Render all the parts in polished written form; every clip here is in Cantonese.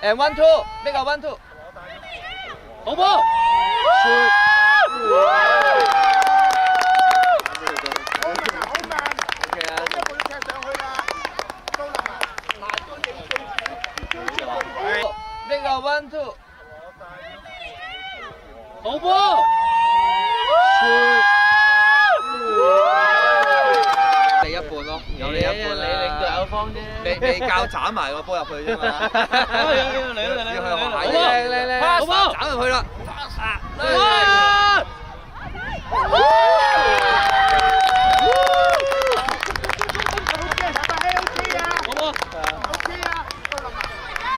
And 1-2， 呢個 1-2。好波！呢個 1-2。好波！你一半咯，有你一半啦。你領隊有方啫。你教斬埋個波入去啫嘛。嚟，好波！斬入去啦。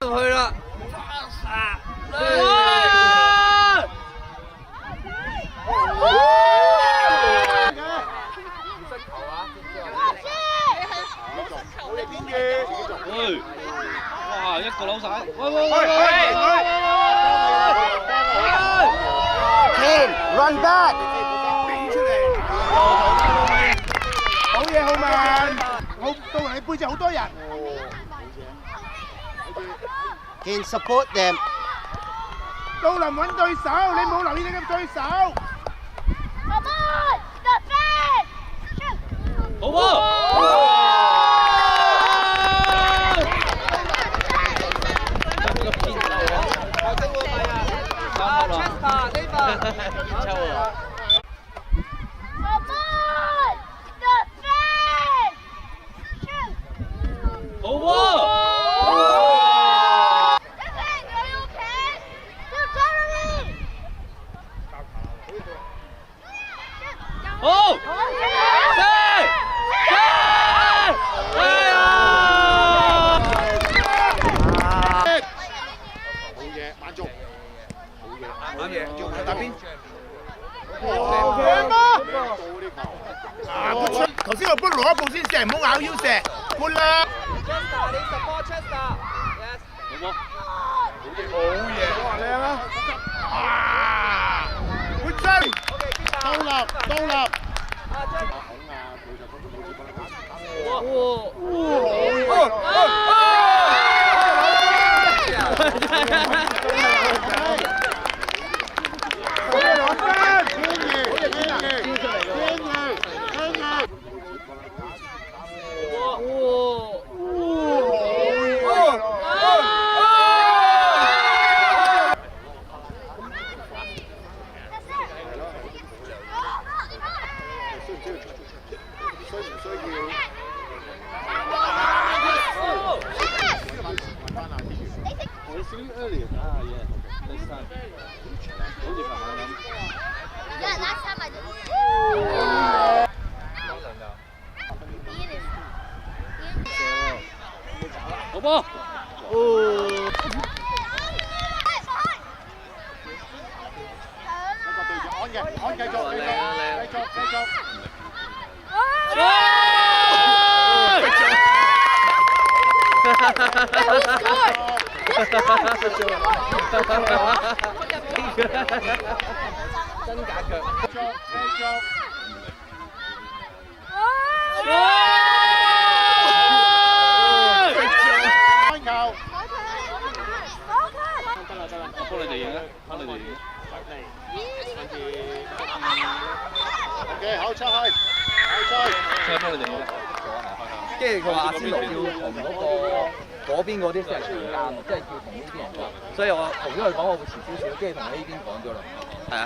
去啦！哇！一個扭晒，Run back！ 好嘢，浩文！好，到你背脊好多人。Can support them。杜林揾對手，你冇留意你嘅對手。好波！頭先個波攞一步先射，唔好咬腰射，搬啦！你 support Chester， 好嘢，哇靚啊！啊，換身，到立。好波！安繼續。真假腳。繼續。我幫你哋贏啦，幫你哋贏。OK， 好出去，車幫你哋贏啦。跟住佢話阿仙奴要同嗰邊嗰啲先係全監，即係要同呢啲人講。所以我同咗佢講，我會遲少少，跟住同呢邊講咗啦。係啊。